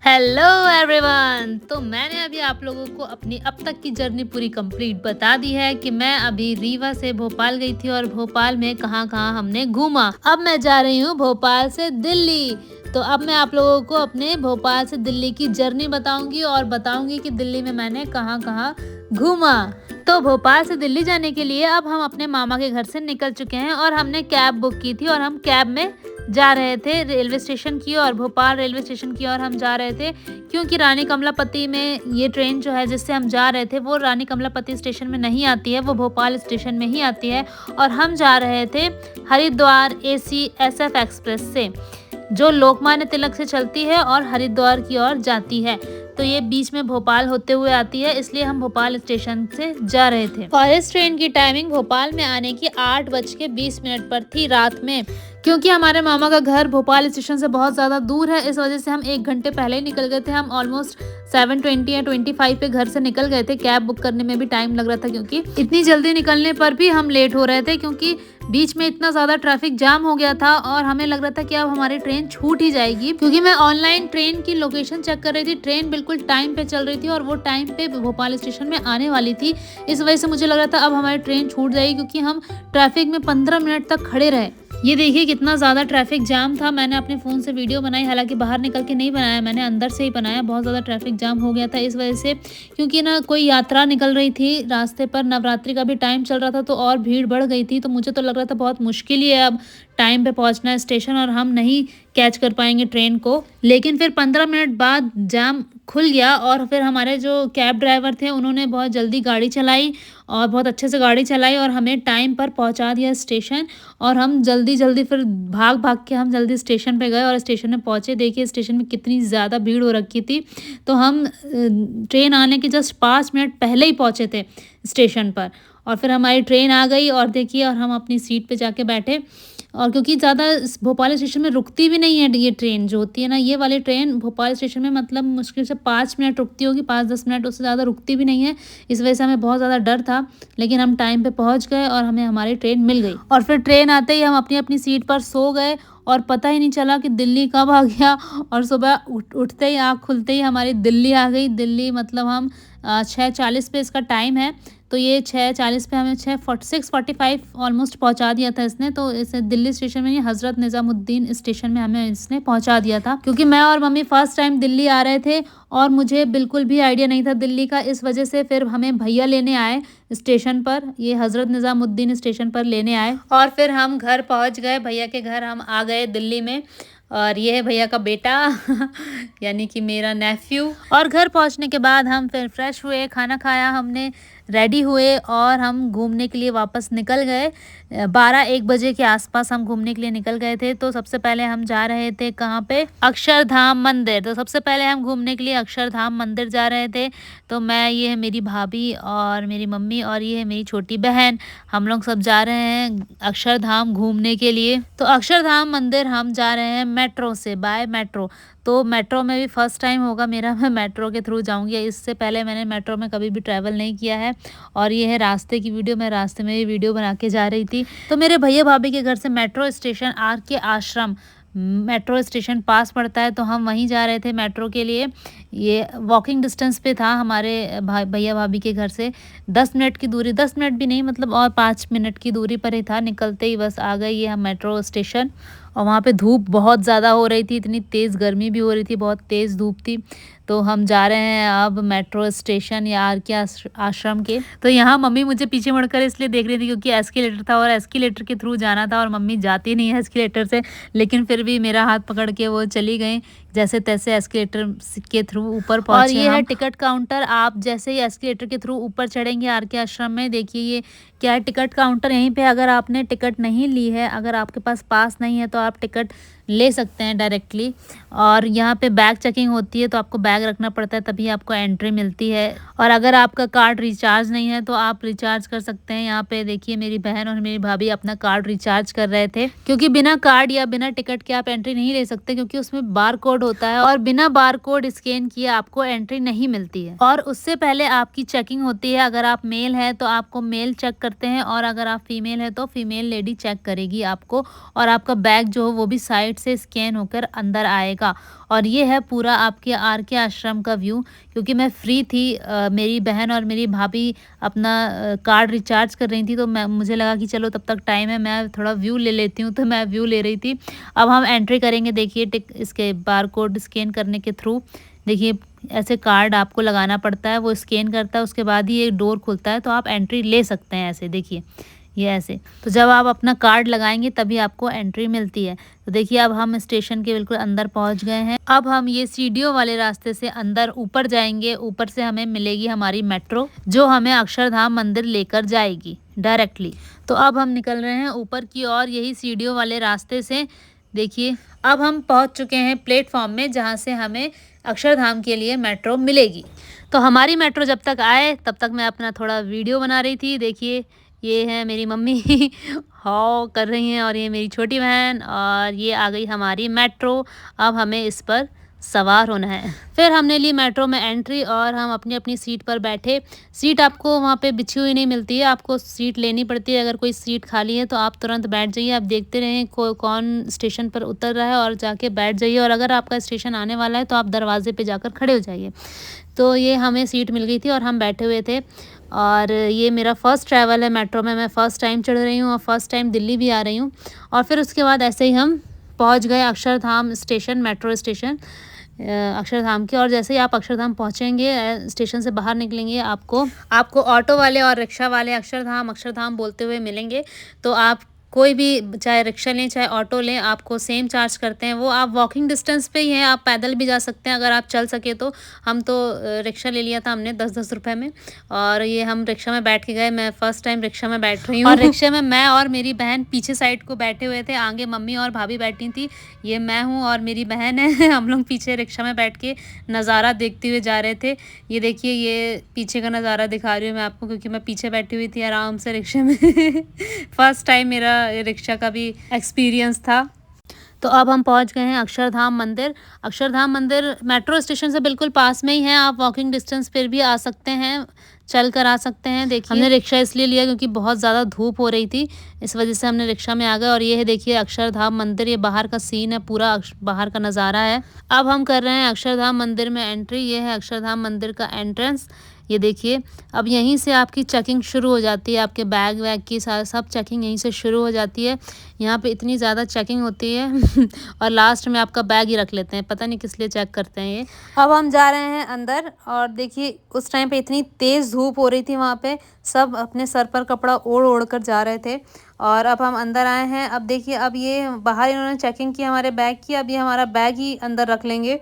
Hello everyone. तो मैंने अभी आप लोगों को अपनी अब तक की जर्नी पूरी कंप्लीट बता दी है कि मैं अभी रीवा से भोपाल गई थी और भोपाल में कहाँ कहाँ हमने घूमा। अब मैं जा रही हूँ भोपाल से दिल्ली। तो अब मैं आप लोगों को अपने भोपाल से दिल्ली की जर्नी बताऊंगी और बताऊंगी कि दिल्ली में मैंने कहाँ कहाँ घूमा। तो भोपाल से दिल्ली जाने के लिए अब हम अपने मामा के घर से निकल चुके हैं और हमने कैब बुक की थी और हम कैब में जा रहे थे रेलवे स्टेशन की ओर, भोपाल रेलवे स्टेशन की ओर हम जा रहे थे क्योंकि रानी कमलापति में ये ट्रेन जो है जिससे हम जा रहे थे वो रानी कमलापति स्टेशन में नहीं आती है, वो भोपाल स्टेशन में ही आती है। और हम जा रहे थे हरिद्वार एसी SF एक्सप्रेस से जो लोकमान्य तिलक से चलती है और हरिद्वार की ओर जाती है। तो ये बीच में भोपाल होते हुए आती है, इसलिए हम भोपाल स्टेशन से जा रहे थे। और इस ट्रेन की टाइमिंग भोपाल में आने की 8:20 पर थी रात में। क्योंकि हमारे मामा का घर भोपाल स्टेशन से बहुत ज़्यादा दूर है, इस वजह से हम 1 घंटे पहले ही निकल गए थे। हम ऑलमोस्ट 7:20 या 25 पे घर से निकल गए थे। कैब बुक करने में भी टाइम लग रहा था क्योंकि इतनी जल्दी निकलने पर भी हम लेट हो रहे थे क्योंकि बीच में इतना ज़्यादा ट्रैफिक जाम हो गया था और हमें लग रहा था कि अब हमारी ट्रेन छूट ही जाएगी। क्योंकि मैं ऑनलाइन ट्रेन की लोकेशन चेक कर रही थी, ट्रेन बिल्कुल टाइम पे चल रही थी और वो टाइम पे भोपाल स्टेशन में आने वाली थी। इस वजह से मुझे लग रहा था अब हमारी ट्रेन छूट जाएगी क्योंकि हम ट्रैफिक में 15 मिनट तक खड़े रहे। ये देखिए कितना ज़्यादा ट्रैफिक जाम था। मैंने अपने फ़ोन से वीडियो बनाई, हालांकि बाहर निकल के नहीं बनाया, मैंने अंदर से ही बनाया। बहुत ज़्यादा ट्रैफिक जाम हो गया था इस वजह से क्योंकि ना कोई यात्रा निकल रही थी रास्ते पर, नवरात्रि का भी टाइम चल रहा था तो और भीड़ बढ़ गई थी। तो मुझे तो लग रहा था बहुत मुश्किल ही है अब टाइम पे पहुंचना है स्टेशन और हम नहीं कैच कर पाएंगे ट्रेन को। लेकिन फिर 15 मिनट बाद जाम खुल गया और फिर हमारे जो कैब ड्राइवर थे उन्होंने बहुत जल्दी गाड़ी चलाई और बहुत अच्छे से गाड़ी चलाई और हमें टाइम पर पहुंचा दिया स्टेशन। और हम जल्दी जल्दी फिर भाग भाग के हम जल्दी स्टेशन पे गए और स्टेशन में पहुंचे। देखिए स्टेशन में कितनी ज़्यादा भीड़ हो रखी थी। तो हम ट्रेन आने के जस्ट 5 मिनट पहले ही पहुंचे थे स्टेशन पर और फिर हमारी ट्रेन आ गई और देखिए और हम अपनी सीट पे जाके बैठे। और क्योंकि ज़्यादा भोपाल स्टेशन में रुकती भी नहीं है ये ट्रेन जो होती है ना, ये वाली ट्रेन भोपाल स्टेशन में मतलब मुश्किल से 5 मिनट रुकती होगी, 5-10 मिनट, उससे ज़्यादा रुकती भी नहीं है। इस वजह से हमें बहुत ज़्यादा डर था, लेकिन हम टाइम पे पहुंच गए और हमें हमारी ट्रेन मिल गई। और फिर ट्रेन आते ही हम अपनी अपनी सीट पर सो गए और पता ही नहीं चला कि दिल्ली कब आ गया। और सुबह उठते ही आँख खुलते ही हमारी दिल्ली आ गई। दिल्ली मतलब हम 6:40 पे इसका टाइम है, तो ये 6:40 पे हमें 6:45 ऑलमोस्ट पहुंचा दिया था इसने। तो इसे दिल्ली स्टेशन में नहीं, हज़रत निज़ामुद्दीन स्टेशन में हमें इसने पहुंचा दिया था। क्योंकि मैं और मम्मी फर्स्ट टाइम दिल्ली आ रहे थे और मुझे बिल्कुल भी आइडिया नहीं था दिल्ली का, इस वजह से फिर हमें भैया लेने आए स्टेशन पर, ये हज़रत निज़ामुद्दीन स्टेशन पर लेने आए और फिर हम घर पहुँच गए। भैया के घर हम आ गए दिल्ली में और ये है भैया का बेटा यानी कि मेरा नेफ्यू। और घर पहुंचने के बाद हम फिर फ्रेश हुए, खाना खाया हमने, रेडी हुए और हम घूमने के लिए वापस निकल गए। 12-1 बजे के आसपास हम घूमने के लिए निकल गए थे। तो सबसे पहले हम जा रहे थे कहाँ पे, अक्षरधाम मंदिर। तो सबसे पहले हम घूमने के लिए अक्षरधाम मंदिर जा रहे थे। तो मैं, ये है मेरी भाभी और मेरी मम्मी और ये है मेरी छोटी बहन, हम लोग सब जा रहे हैं अक्षरधाम घूमने के लिए। तो अक्षरधाम मंदिर हम जा रहे हैं मेट्रो से, बाय मेट्रो। तो मेट्रो में भी फर्स्ट टाइम होगा मेरा, मैं मेट्रो के थ्रू जाऊंगी। इससे पहले मैंने मेट्रो में कभी भी ट्रैवल नहीं किया है। और ये है रास्ते की वीडियो, मैं रास्ते में भी वीडियो बना के जा रही थी। तो मेरे भैया भाभी के घर से मेट्रो स्टेशन RK आश्रम मेट्रो स्टेशन पास पड़ता है, तो हम वहीं जा रहे थे मेट्रो के लिए। ये वॉकिंग डिस्टेंस पे था हमारे भैया भाभी के घर से, 10 मिनट की दूरी, 10 मिनट भी नहीं मतलब और 5 मिनट की दूरी पर ही था। निकलते ही बस आ गए ये हम मेट्रो स्टेशन। और वहाँ पे धूप बहुत ज़्यादा हो रही थी, इतनी तेज़ गर्मी भी हो रही थी, बहुत तेज़ धूप थी। तो हम जा रहे हैं अब मेट्रो स्टेशन या RK आश्रम के। तो यहाँ मम्मी मुझे पीछे मुड़कर इसलिए देख रही थी क्योंकि एस्केलेटर था और एस्केलेटर के थ्रू जाना था और मम्मी जाती नहीं है एस्केलेटर से, लेकिन फिर भी मेरा हाथ पकड़ के वो चली गई जैसे तैसे एस्केलेटर के थ्रू ऊपर पहुंचे। और ये है टिकट काउंटर, आप जैसे ही एस्केलेटर के थ्रू ऊपर चढ़ेंगे RK आश्रम में, देखिए ये क्या है टिकट काउंटर। यहीं पे अगर आपने टिकट नहीं ली है, अगर आपके पास पास नहीं है तो आप टिकट ले सकते हैं डायरेक्टली। और यहाँ पे बैग चेकिंग होती है, तो आपको बैग रखना पड़ता है तभी आपको एंट्री मिलती है। और अगर आपका कार्ड रिचार्ज नहीं है तो आप रिचार्ज कर सकते हैं। यहाँ पे देखिए मेरी बहन और मेरी भाभी अपना कार्ड रिचार्ज कर रहे थे क्योंकि बिना कार्ड या बिना टिकट के आप एंट्री नहीं ले सकते, क्योंकि उसमें बार कोड होता है और बिना बार कोड स्कैन किए आपको एंट्री नहीं मिलती है। और उससे पहले आपकी चेकिंग होती है। अगर आप मेल है तो आपको मेल चेक करते हैं और अगर आप फीमेल है तो फीमेल लेडी चेक करेगी आपको। और आपका बैग जो हो वो भी साइड से स्कैन होकर अंदर आएगा। और ये है पूरा आपके आर के आश्रम का व्यू। क्योंकि मैं फ्री थी, मेरी बहन और मेरी भाभी अपना कार्ड रिचार्ज कर रही थी, तो मुझे लगा कि चलो तब तक टाइम है, मैं थोड़ा व्यू ले लेती हूँ, तो मैं व्यू ले रही थी। अब हम एंट्री करेंगे, देखिए इसके बार कोड स्कैन करने के थ्रू। देखिए ऐसे कार्ड आपको लगाना पड़ता है, वो स्कैन करता है, उसके बाद ही ये डोर खुलता है, तो आप एंट्री ले सकते हैं। ऐसे देखिए ये ऐसे, तो जब आप अपना कार्ड लगाएंगे तभी आपको एंट्री मिलती है। तो देखिए अब हम स्टेशन के बिल्कुल अंदर पहुंच गए हैं। अब हम ये सीढ़ियों वाले रास्ते से अंदर ऊपर जाएंगे। ऊपर से हमें मिलेगी हमारी मेट्रो, जो हमें अक्षरधाम मंदिर लेकर जाएगी डायरेक्टली। तो अब हम निकल रहे हैं ऊपर की ओर, यही सीढ़ियों वाले रास्ते से। देखिए अब हम पहुंच चुके हैं प्लेटफॉर्म में, जहां से हमें अक्षरधाम के लिए मेट्रो मिलेगी। तो हमारी मेट्रो जब तक आए तब तक मैं अपना थोड़ा वीडियो बना रही थी। देखिए ये है मेरी मम्मी हाउ कर रही हैं, और ये मेरी छोटी बहन, और ये आ गई हमारी मेट्रो। अब हमें इस पर सवार होना है। फिर हमने ली मेट्रो में एंट्री, और हम अपनी अपनी सीट पर बैठे। सीट आपको वहाँ पे बिछी हुई नहीं मिलती है, आपको सीट लेनी पड़ती है। अगर कोई सीट खाली है तो आप तुरंत बैठ जाइए, आप देखते रहें कौन स्टेशन पर उतर रहा है और जाके बैठ जाइए। और अगर आपका स्टेशन आने वाला है तो आप दरवाजे पे जाकर खड़े हो जाइए। तो ये हमें सीट मिल गई थी और हम बैठे हुए थे। और ये मेरा फ़र्स्ट ट्रैवल है मेट्रो में, मैं फ़र्स्ट टाइम चढ़ रही हूँ और फर्स्ट टाइम दिल्ली भी आ रही हूँ। और फिर उसके बाद ऐसे ही हम पहुँच गए Akshardham station, metro station Akshardham के। और जैसे ही आप अक्षरधाम पहुँचेंगे, स्टेशन से बाहर निकलेंगे, आपको ऑटो वाले और रिक्शा वाले अक्षरधाम बोलते हुए मिलेंगे। तो आप कोई भी चाहे रिक्शा लें चाहे ऑटो लें, आपको सेम चार्ज करते हैं। वो आप वॉकिंग डिस्टेंस पे ही हैं, आप पैदल भी जा सकते हैं अगर आप चल सके तो। हम तो रिक्शा ले लिया था हमने 10-10 रुपए में, और ये हम रिक्शा में बैठ के गए। मैं फ़र्स्ट टाइम रिक्शा में बैठ रही हूँ। और रिक्शा में मैं और मेरी बहन पीछे साइड को बैठे हुए थे, आगे मम्मी और भाभी बैठी थी। ये मैं हूँ और मेरी बहन है हम लोग पीछे रिक्शा में बैठ के नज़ारा देखते हुए जा रहे थे। ये देखिए ये पीछे का नज़ारा दिखा रही हूँ मैं आपको, क्योंकि मैं पीछे बैठी हुई थी आराम से रिक्शा में फर्स्ट टाइम मेरा रिक्शा का भी एक्सपीरियंस था। तो अब हम पहुंच गए हैं अक्षरधाम मंदिर। अक्षरधाम मंदिर मेट्रो स्टेशन से बिल्कुल पास में ही है, आप वॉकिंग डिस्टेंस पर भी आ सकते हैं, चल कर आ सकते हैं। देखिए हमने रिक्शा इसलिए लिया क्योंकि बहुत ज़्यादा धूप हो रही थी, इस वजह से हमने रिक्शा में आ गए। और ये है देखिए अक्षरधाम मंदिर, ये बाहर का सीन है, पूरा बाहर का नज़ारा है। अब हम कर रहे हैं अक्षरधाम मंदिर में एंट्री। ये है अक्षरधाम मंदिर का एंट्रेंस। ये देखिए अब यहीं से आपकी चेकिंग शुरू हो जाती है, आपके बैग वैग की सब चेकिंग यहीं से शुरू हो जाती है। यहाँ पे इतनी ज़्यादा चेकिंग होती है और लास्ट में आपका बैग ही रख लेते हैं, पता नहीं किस लिए चेक करते हैं ये। अब हम जा रहे हैं अंदर, और देखिए उस टाइम पे इतनी तेज़ धूप हो रही थी, वहाँ पे सब अपने सर पर कपड़ा ओढ़ कर जा रहे थे। और अब हम अंदर आए हैं। अब देखिए अब ये बाहर इन्होंने चेकिंग की हमारे बैग की, अब ये हमारा बैग ही अंदर रख लेंगे।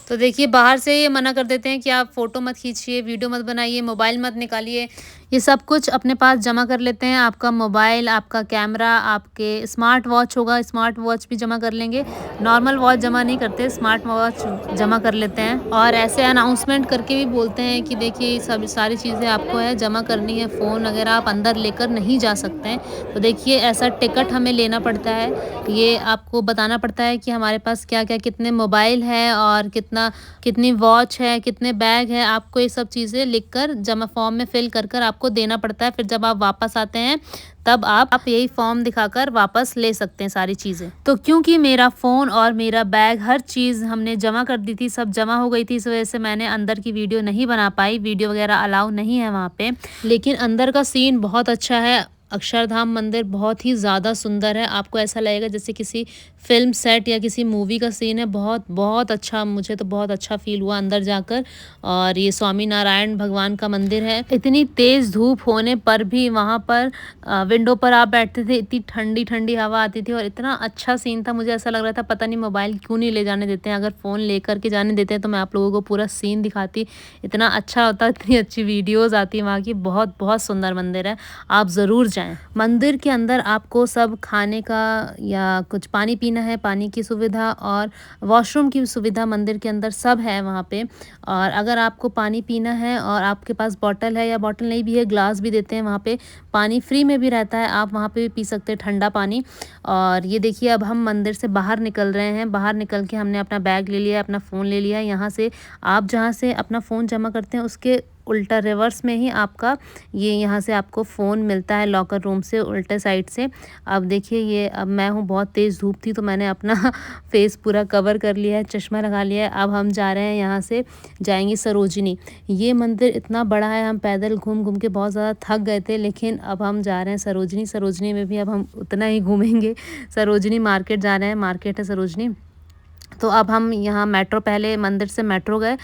तो देखिए बाहर से ये मना कर देते हैं कि आप फ़ोटो मत खींचिए, वीडियो मत बनाइए, मोबाइल मत निकालिए, ये सब कुछ अपने पास जमा कर लेते हैं। आपका मोबाइल, आपका कैमरा, आपके स्मार्ट वॉच होगा, स्मार्ट वॉच भी जमा कर लेंगे। नॉर्मल वॉच जमा नहीं करते, स्मार्ट वॉच जमा कर लेते हैं। और ऐसे अनाउंसमेंट करके भी बोलते हैं कि देखिए सब सारी चीज़ें आपको है जमा करनी है, फ़ोन वगैरह आप अंदर लेकर नहीं जा सकते हैं। तो देखिए ऐसा टिकट हमें लेना पड़ता है, ये आपको बताना पड़ता है कि हमारे पास क्या क्या कितने मोबाइल है और कितनी वॉच है, कितने बैग है। आपको ये सब चीज़ें लिखकर जमा फॉर्म में फिल कर आपको देना पड़ता है। फिर जब आप वापस आते हैं तब आप यही फॉर्म दिखाकर वापस ले सकते हैं सारी चीज़ें। तो क्योंकि मेरा फ़ोन और मेरा बैग हर चीज़ हमने जमा कर दी थी, सब जमा हो गई थी, इस वजह से मैंने अंदर की वीडियो नहीं बना पाई। वीडियो वगैरह अलाउ नहीं है वहाँ पे, लेकिन अंदर का सीन बहुत अच्छा है। अक्षरधाम मंदिर बहुत ही ज़्यादा सुंदर है, आपको ऐसा लगेगा जैसे किसी फिल्म सेट या किसी मूवी का सीन है। बहुत बहुत अच्छा, मुझे तो बहुत अच्छा फील हुआ अंदर जाकर। और ये स्वामी नारायण भगवान का मंदिर है। इतनी तेज़ धूप होने पर भी वहाँ पर विंडो पर आप बैठते थे, इतनी ठंडी ठंडी हवा आती थी और इतना अच्छा सीन था। मुझे ऐसा लग रहा था पता नहीं मोबाइल क्यों नहीं ले जाने देते हैं, अगर फ़ोन ले करके जाने देते हैं तो मैं आप लोगों को पूरा सीन दिखाती, इतना अच्छा होता, इतनी अच्छी वीडियोज़ आती है वहाँ की। बहुत बहुत सुंदर मंदिर है, आप ज़रूर जाएँ। मंदिर के अंदर आपको सब खाने का या कुछ पानी पीना है, पानी की सुविधा और वॉशरूम की सुविधा मंदिर के अंदर सब है वहाँ पे। और अगर आपको पानी पीना है और आपके पास बॉटल है या बॉटल नहीं भी है, ग्लास भी देते हैं वहाँ पे, पानी फ्री में भी रहता है, आप वहाँ पे भी पी सकते हैं ठंडा पानी। और ये देखिए अब हम मंदिर से बाहर निकल रहे हैं। बाहर निकल के हमने अपना बैग ले लिया, अपना फ़ोन ले लिया। यहाँ से आप जहाँ से अपना फ़ोन जमा करते हैं उसके उल्टा रिवर्स में ही आपका ये यहाँ से आपको फ़ोन मिलता है लॉकर रूम से उल्टे साइड से। अब देखिए ये अब मैं हूँ, बहुत तेज़ धूप थी तो मैंने अपना फेस पूरा कवर कर लिया है, चश्मा लगा लिया है। अब हम जा रहे हैं यहाँ से, जाएँगे सरोजनी। ये मंदिर इतना बड़ा है, हम पैदल घूम-घूम के बहुत ज़्यादा थक गए थे, लेकिन अब हम जा रहे हैं सरोजनी। सरोजनी में भी अब हम उतना ही घूमेंगे। सरोजनी मार्केट जा रहे हैं, मार्केट है सरोजनी। तो अब हम यहाँ मेट्रो, पहले मंदिर से मेट्रो गए,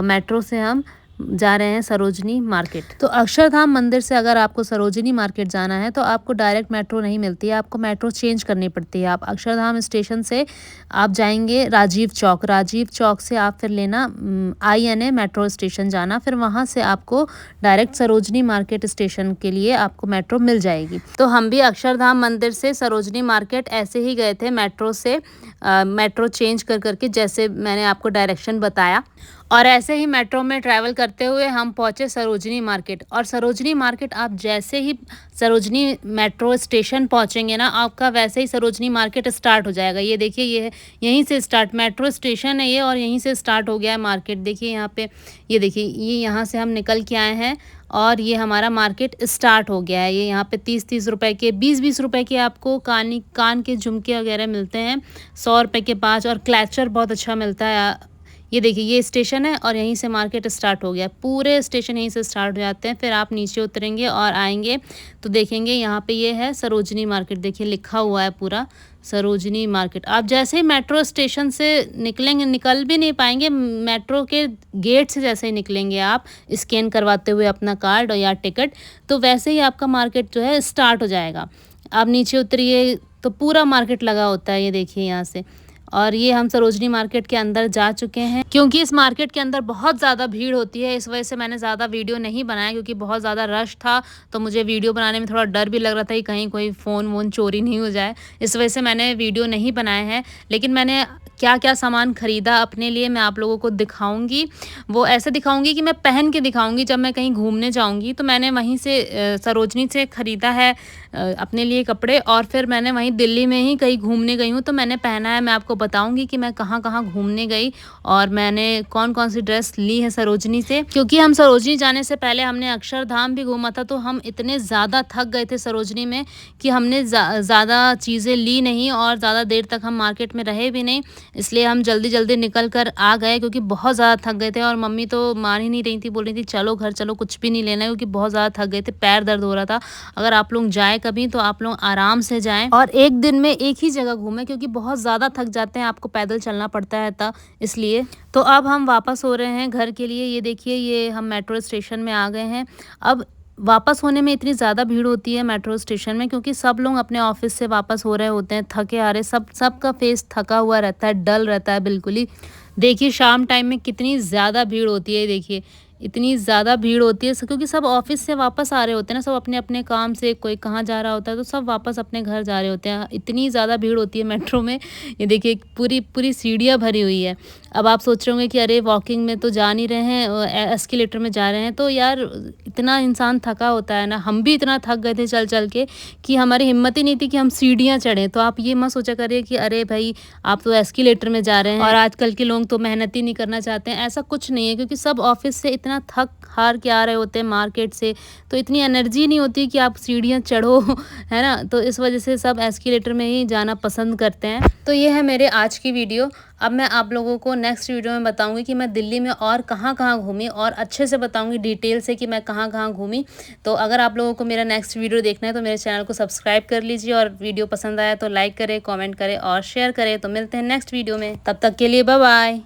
मेट्रो से हम जा रहे हैं सरोजनी मार्केट। तो अक्षरधाम मंदिर से अगर आपको सरोजनी मार्केट जाना है तो आपको डायरेक्ट मेट्रो नहीं मिलती है, आपको मेट्रो चेंज करनी पड़ती है। आप अक्षरधाम स्टेशन से आप जाएंगे राजीव चौक, राजीव चौक से आप फिर लेना INA मेट्रो स्टेशन जाना, फिर वहाँ से आपको डायरेक्ट सरोजनी मार्केट स्टेशन के लिए आपको मेट्रो मिल जाएगी। तो हम भी अक्षरधाम मंदिर से सरोजनी मार्केट ऐसे ही गए थे मेट्रो से, मेट्रो चेंज कर करके, जैसे मैंने आपको डायरेक्शन बताया। और ऐसे ही मेट्रो में ट्रैवल करते हुए हम पहुंचे सरोजनी मार्केट। और सरोजनी मार्केट आप जैसे ही सरोजनी मेट्रो स्टेशन पहुंचेंगे ना, आपका वैसे ही सरोजनी मार्केट स्टार्ट हो जाएगा। ये देखिए, ये यहीं से स्टार्ट, मेट्रो स्टेशन है ये, और यहीं से स्टार्ट हो गया है मार्केट। देखिए यहाँ पे, ये देखिए, ये यहाँ से हम निकल के आए हैं और ये हमारा मार्केट स्टार्ट हो गया है। ये यहाँ पे 30-30 रुपए के, 20-20 रुपए के आपको कान के झुमके वगैरह मिलते हैं, 100 रुपए के 5, और क्लचर बहुत अच्छा मिलता है। ये देखिए, ये स्टेशन है और यहीं से मार्केट स्टार्ट हो गया। पूरे स्टेशन यहीं से स्टार्ट हो जाते हैं। फिर आप नीचे उतरेंगे और आएंगे तो देखेंगे यहाँ पे ये है सरोजनी मार्केट। देखिए लिखा हुआ है पूरा सरोजनी मार्केट। आप जैसे ही मेट्रो स्टेशन से निकलेंगे, निकल भी नहीं पाएंगे, मेट्रो के गेट से जैसे ही निकलेंगे आप स्कैन करवाते हुए अपना कार्ड या टिकट, तो वैसे ही आपका मार्केट जो है स्टार्ट हो जाएगा। आप नीचे उतरिए तो पूरा मार्केट लगा होता है, ये देखिए यहाँ से। और ये हम सरोजनी मार्केट के अंदर जा चुके हैं। क्योंकि इस मार्केट के अंदर बहुत ज़्यादा भीड़ होती है, इस वजह से मैंने ज़्यादा वीडियो नहीं बनाया, क्योंकि बहुत ज़्यादा रश था तो मुझे वीडियो बनाने में थोड़ा डर भी लग रहा था कि कहीं कोई फ़ोन वोन चोरी नहीं हो जाए। इस वजह से मैंने वीडियो नहीं बनाए हैं। लेकिन मैंने क्या क्या सामान ख़रीदा अपने लिए मैं आप लोगों को दिखाऊंगी। वो ऐसे दिखाऊंगी कि मैं पहन के दिखाऊंगी, जब मैं कहीं घूमने जाऊंगी तो मैंने वहीं से सरोजनी से ख़रीदा है अपने लिए कपड़े, और फिर मैंने वहीं दिल्ली में ही कहीं घूमने गई हूँ तो मैंने पहना है। मैं आपको बताऊंगी कि मैं कहाँ कहाँ घूमने गई और मैंने कौन कौन सी ड्रेस ली है सरोजनी से। क्योंकि हम सरोजनी जाने से पहले हमने अक्षरधाम भी घूमा था, तो हम इतने ज़्यादा थक गए थे सरोजनी में कि हमने ज़्यादा चीज़ें ली नहीं और ज़्यादा देर तक हम मार्केट में रहे भी नहीं। इसलिए हम जल्दी जल्दी निकल कर आ गए, क्योंकि बहुत ज़्यादा थक गए थे। और मम्मी तो मान ही नहीं रही थी, बोल रही थी चलो घर चलो, कुछ भी नहीं लेना है, क्योंकि बहुत ज़्यादा थक गए थे, पैर दर्द हो रहा था। अगर आप लोग जाए कभी तो आप लोग आराम से जाएं और एक दिन में एक ही जगह घूमें, क्योंकि बहुत ज़्यादा थक जाते हैं, आपको पैदल चलना पड़ता है तब, इसलिए। तो अब हम वापस हो रहे हैं घर के लिए। ये देखिए, ये हम मेट्रो स्टेशन में आ गए हैं। अब वापस होने में इतनी ज़्यादा भीड़ होती है मेट्रो स्टेशन में, क्योंकि सब लोग अपने ऑफिस से वापस हो रहे होते हैं, थके आ रहे, सबका फेस थका हुआ रहता है, डल रहता है बिल्कुल ही। देखिए शाम टाइम में कितनी ज़्यादा भीड़ होती है, देखिए इतनी ज़्यादा भीड़ होती है, क्योंकि सब ऑफिस से वापस आ रहे होते हैं ना, सब अपने अपने काम से, कोई कहाँ जा रहा होता है तो सब वापस अपने घर जा रहे होते हैं। इतनी ज़्यादा भीड़ होती है मेट्रो में। ये देखिए पूरी पूरी सीढ़ियाँ भरी हुई है। अब आप सोच रहे होंगे कि अरे वॉकिंग में तो जा नहीं रहे हैं, एस्केलेटर में जा रहे हैं, तो यार इतना इंसान थका होता है ना। हम भी इतना थक गए थे चल चल के कि हमारी हिम्मत ही नहीं थी कि हम सीढ़ियाँ चढ़ें। तो आप ये मत सोचा करिए कि अरे भाई आप तो एस्केलेटर में जा रहे हैं और आजकल के लोग तो मेहनत ही नहीं करना चाहते हैं, ऐसा कुछ नहीं है। क्योंकि सब ऑफिस से इतना थक हार के आ रहे होते हैं मार्केट से, तो इतनी एनर्जी नहीं होती कि आप सीढ़ियाँ चढ़ो, है ना। तो इस वजह से सब एस्केलेटर में ही जाना पसंद करते हैं। तो ये है मेरे आज की वीडियो। अब मैं आप लोगों को नेक्स्ट वीडियो में बताऊंगी कि मैं दिल्ली में और कहाँ कहाँ घूमी, और अच्छे से बताऊंगी डिटेल से कि मैं कहाँ कहाँ घूमी। तो अगर आप लोगों को मेरा नेक्स्ट वीडियो देखना है तो मेरे चैनल को सब्सक्राइब कर लीजिए, और वीडियो पसंद आया तो लाइक करें, कमेंट करें और शेयर करें। तो मिलते हैं नेक्स्ट वीडियो में, तब तक के लिए बाय बाय।